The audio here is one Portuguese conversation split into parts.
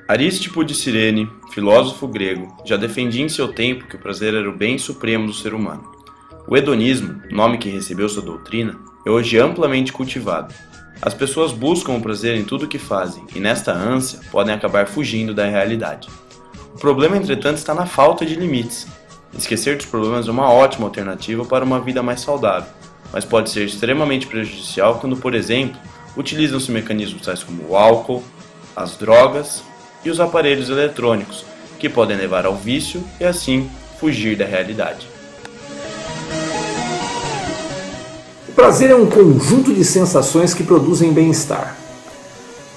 Arístipo de Cirene, filósofo grego, já defendia em seu tempo que o prazer era o bem supremo do ser humano. O hedonismo, nome que recebeu sua doutrina, é hoje amplamente cultivado. As pessoas buscam o prazer em tudo o que fazem e, nesta ânsia, podem acabar fugindo da realidade. O problema, entretanto, está na falta de limites. Esquecer dos problemas é uma ótima alternativa para uma vida mais saudável, mas pode ser extremamente prejudicial quando, por exemplo, utilizam-se mecanismos tais como o álcool, as drogas e os aparelhos eletrônicos, que podem levar ao vício e, assim, fugir da realidade. O prazer é um conjunto de sensações que produzem bem-estar.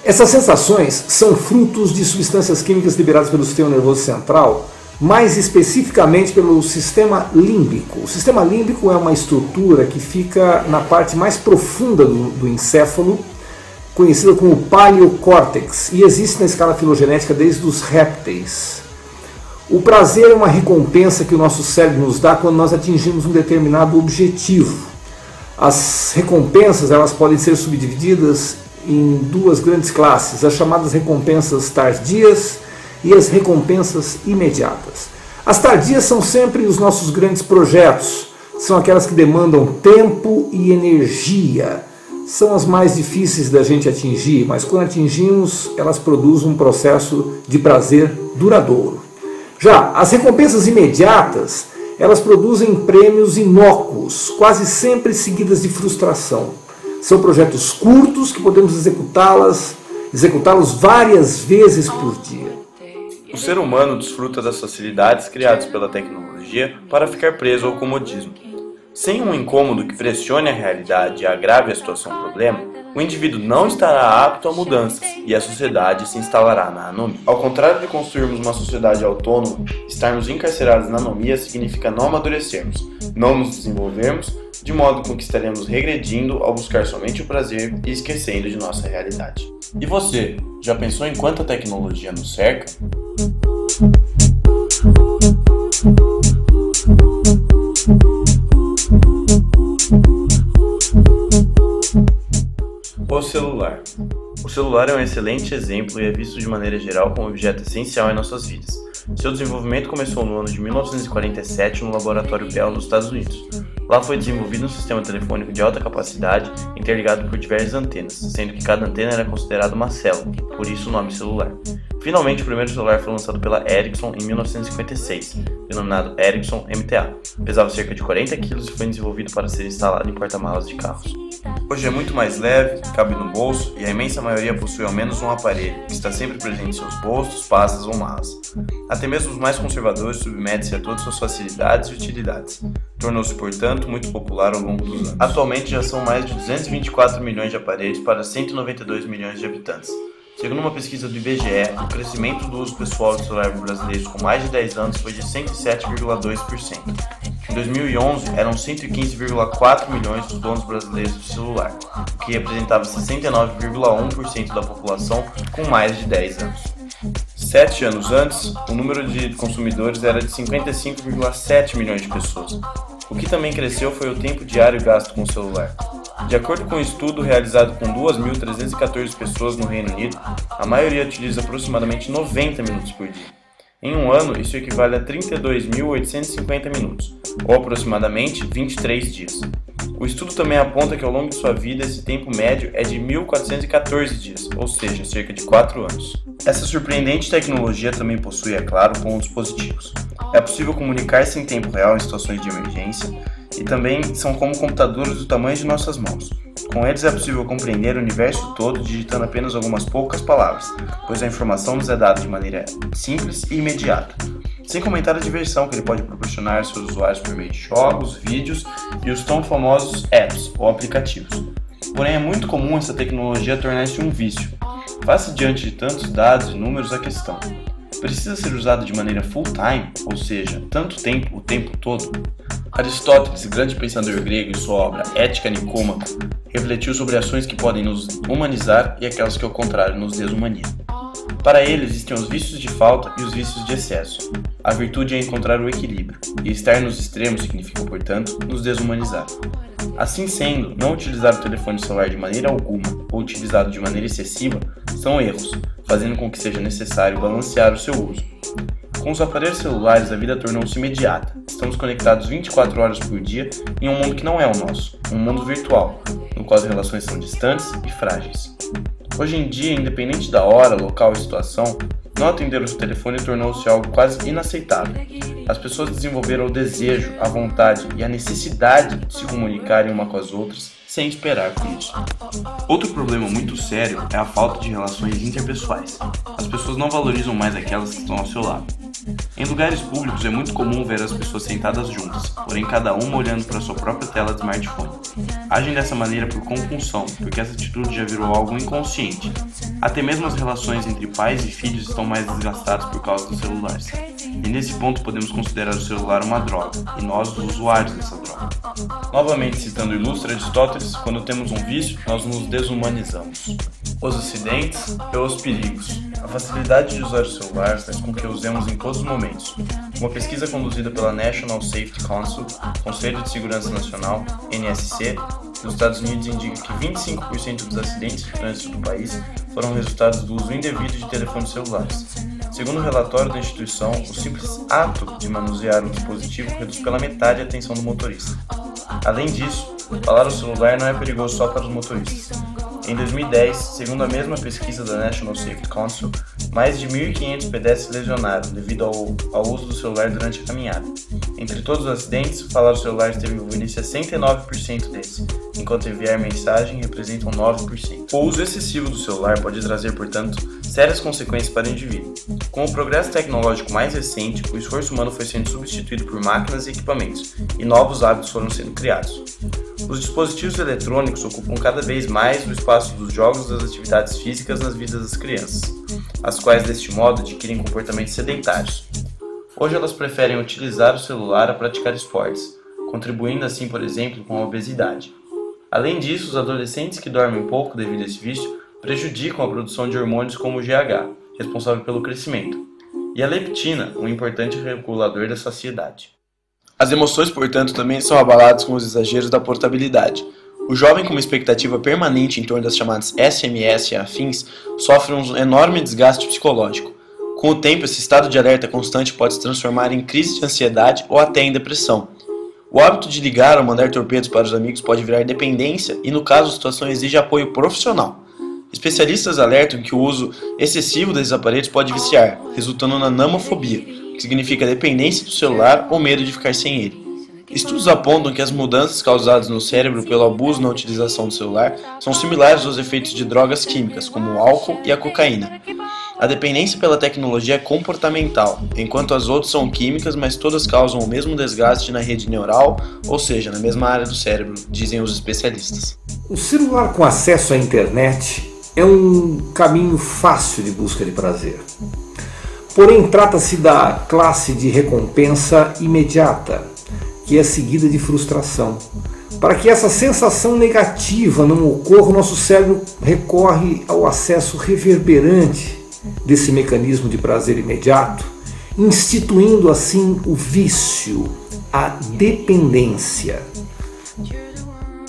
Essas sensações são frutos de substâncias químicas liberadas pelo sistema nervoso central, mais especificamente pelo sistema límbico. O sistema límbico é uma estrutura que fica na parte mais profunda do encéfalo, conhecida como paleocórtex, e existe na escala filogenética desde os répteis. O prazer é uma recompensa que o nosso cérebro nos dá quando nós atingimos um determinado objetivo. As recompensas elas podem ser subdivididas em duas grandes classes, as chamadas recompensas tardias e as recompensas imediatas. As tardias são sempre os nossos grandes projetos, são aquelas que demandam tempo e energia. São as mais difíceis da gente atingir, mas quando atingimos, elas produzem um processo de prazer duradouro. Já as recompensas imediatas, elas produzem prêmios inócuos, quase sempre seguidas de frustração. São projetos curtos que podemos executá-los várias vezes por dia. O ser humano desfruta das facilidades criadas pela tecnologia para ficar preso ao comodismo. Sem um incômodo que pressione a realidade e agrave a situação-problema, o indivíduo não estará apto a mudanças e a sociedade se instalará na anomia. Ao contrário de construirmos uma sociedade autônoma, estarmos encarcerados na anomia significa não amadurecermos, não nos desenvolvermos, de modo com que estaremos regredindo ao buscar somente o prazer e esquecendo de nossa realidade. E você, já pensou em quanta tecnologia nos cerca? O celular. O celular é um excelente exemplo e é visto de maneira geral como um objeto essencial em nossas vidas. Seu desenvolvimento começou no ano de 1947 no laboratório Bell nos Estados Unidos. Lá foi desenvolvido um sistema telefônico de alta capacidade interligado por diversas antenas, sendo que cada antena era considerada uma célula, por isso o nome celular. Finalmente, o primeiro celular foi lançado pela Ericsson em 1956, denominado Ericsson MTA. Pesava cerca de 40 kg e foi desenvolvido para ser instalado em porta-malas de carros. Hoje é muito mais leve, cabe no bolso e a imensa maioria possui ao menos um aparelho, que está sempre presente em seus bolsos, pastas ou malas. Até mesmo os mais conservadores submetem-se a todas suas facilidades e utilidades. Tornou-se, portanto, muito popular ao longo dos anos. Atualmente já são mais de 224 milhões de aparelhos para 192 milhões de habitantes. Segundo uma pesquisa do IBGE, o crescimento do uso pessoal de celulares brasileiros com mais de 10 anos foi de 107,2%. Em 2011, eram 115,4 milhões dos donos brasileiros de celular, o que representava 69,1% da população com mais de 10 anos. 7 anos antes, o número de consumidores era de 55,7 milhões de pessoas. O que também cresceu foi o tempo diário gasto com o celular. De acordo com um estudo realizado com 2.314 pessoas no Reino Unido, a maioria utiliza aproximadamente 90 minutos por dia. Em um ano, isso equivale a 32.850 minutos, ou aproximadamente 23 dias. O estudo também aponta que ao longo de sua vida esse tempo médio é de 1.414 dias, ou seja, cerca de 4 anos. Essa surpreendente tecnologia também possui, é claro, pontos positivos. É possível comunicar-se em tempo real em situações de emergência e também são como computadores do tamanho de nossas mãos. Com eles é possível compreender o universo todo digitando apenas algumas poucas palavras, pois a informação nos é dada de maneira simples e imediata. Sem comentar a diversão que ele pode proporcionar aos seus usuários por meio de jogos, vídeos e os tão famosos apps ou aplicativos. Porém, é muito comum essa tecnologia tornar-se um vício. Face diante de tantos dados e números a questão: precisa ser usada de maneira full-time, ou seja, tanto tempo, o tempo todo? Aristóteles, grande pensador grego, em sua obra Ética Nicômaca, refletiu sobre ações que podem nos humanizar e aquelas que, ao contrário, nos desumanizam. Para ele existem os vícios de falta e os vícios de excesso. A virtude é encontrar o equilíbrio, e estar nos extremos significa, portanto, nos desumanizar. Assim sendo, não utilizar o telefone celular de maneira alguma ou utilizado de maneira excessiva são erros, fazendo com que seja necessário balancear o seu uso. Com os aparelhos celulares, a vida tornou-se imediata. Estamos conectados 24 horas por dia em um mundo que não é o nosso, um mundo virtual, no qual as relações são distantes e frágeis. Hoje em dia, independente da hora, local e situação, não atender o telefone tornou-se algo quase inaceitável. As pessoas desenvolveram o desejo, a vontade e a necessidade de se comunicarem uma com as outras sem esperar por isso. Outro problema muito sério é a falta de relações interpessoais. As pessoas não valorizam mais aquelas que estão ao seu lado. Em lugares públicos é muito comum ver as pessoas sentadas juntas, porém cada uma olhando para sua própria tela de smartphone. Agem dessa maneira por compulsão, porque essa atitude já virou algo inconsciente. Até mesmo as relações entre pais e filhos estão mais desgastadas por causa dos celulares. E nesse ponto podemos considerar o celular uma droga, e nós os usuários dessa droga. Novamente citando o ilustre Aristóteles, quando temos um vício, nós nos desumanizamos. Os acidentes e os perigos. A facilidade de usar o celular faz com que o usemos em todos os momentos. Uma pesquisa conduzida pela National Safety Council, Conselho de Segurança Nacional, NSC, dos Estados Unidos indica que 25% dos acidentes de trânsito do país foram resultados do uso indevido de telefones celulares. Segundo o relatório da instituição, o simples ato de manusear o dispositivo reduz pela metade a atenção do motorista. Além disso, falar ao celular não é perigoso só para os motoristas. Em 2010, segundo a mesma pesquisa da National Safety Council, mais de 1.500 pedestres lesionaram devido ao uso do celular durante a caminhada. Entre todos os acidentes, falar ao celular esteve envolvido em 69% desses, enquanto enviar mensagem representam 9%. O uso excessivo do celular pode trazer, portanto, sérias consequências para o indivíduo. Com o progresso tecnológico mais recente, o esforço humano foi sendo substituído por máquinas e equipamentos, e novos hábitos foram sendo criados. Os dispositivos eletrônicos ocupam cada vez mais o espaço dos jogos e das atividades físicas nas vidas das crianças, as quais deste modo adquirem comportamentos sedentários. Hoje elas preferem utilizar o celular a praticar esportes, contribuindo assim, por exemplo, com a obesidade. Além disso, os adolescentes que dormem pouco devido a esse vício prejudicam a produção de hormônios como o GH, responsável pelo crescimento, e a leptina, um importante regulador da saciedade. As emoções, portanto, também são abaladas com os exageros da portabilidade. O jovem com uma expectativa permanente em torno das chamadas SMS e afins sofre um enorme desgaste psicológico. Com o tempo, esse estado de alerta constante pode se transformar em crise de ansiedade ou até em depressão. O hábito de ligar ou mandar torpedos para os amigos pode virar dependência e, no caso, a situação exige apoio profissional. Especialistas alertam que o uso excessivo desses aparelhos pode viciar, resultando na namofobia, que significa dependência do celular ou medo de ficar sem ele. Estudos apontam que as mudanças causadas no cérebro pelo abuso na utilização do celular são similares aos efeitos de drogas químicas, como o álcool e a cocaína. A dependência pela tecnologia é comportamental, enquanto as outras são químicas, mas todas causam o mesmo desgaste na rede neural, ou seja, na mesma área do cérebro, dizem os especialistas. O celular com acesso à internet é um caminho fácil de busca de prazer. Porém, trata-se da classe de recompensa imediata, que é seguida de frustração. Para que essa sensação negativa não ocorra, o nosso cérebro recorre ao acesso reverberante desse mecanismo de prazer imediato, instituindo assim o vício, a dependência.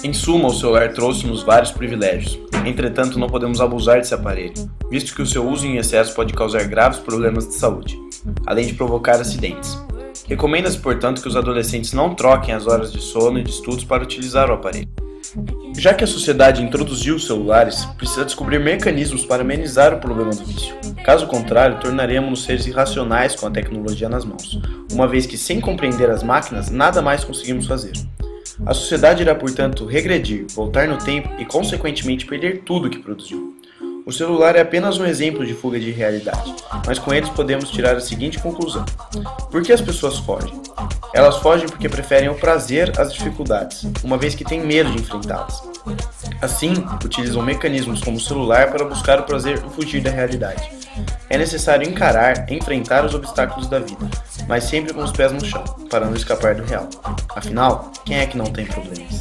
Em suma, o celular trouxe-nos vários privilégios. Entretanto, não podemos abusar desse aparelho, visto que o seu uso em excesso pode causar graves problemas de saúde, além de provocar acidentes. Recomenda-se, portanto, que os adolescentes não troquem as horas de sono e de estudos para utilizar o aparelho. Já que a sociedade introduziu os celulares, precisa descobrir mecanismos para amenizar o problema do vício. Caso contrário, tornaremos-nos seres irracionais com a tecnologia nas mãos, uma vez que, sem compreender as máquinas, nada mais conseguimos fazer. A sociedade irá, portanto, regredir, voltar no tempo e, consequentemente, perder tudo o que produziu. O celular é apenas um exemplo de fuga de realidade, mas com eles podemos tirar a seguinte conclusão. Por que as pessoas fogem? Elas fogem porque preferem o prazer às dificuldades, uma vez que têm medo de enfrentá-las. Assim, utilizam mecanismos como o celular para buscar o prazer e fugir da realidade. É necessário encarar, enfrentar os obstáculos da vida, mas sempre com os pés no chão, para não escapar do real. Afinal, quem é que não tem problemas?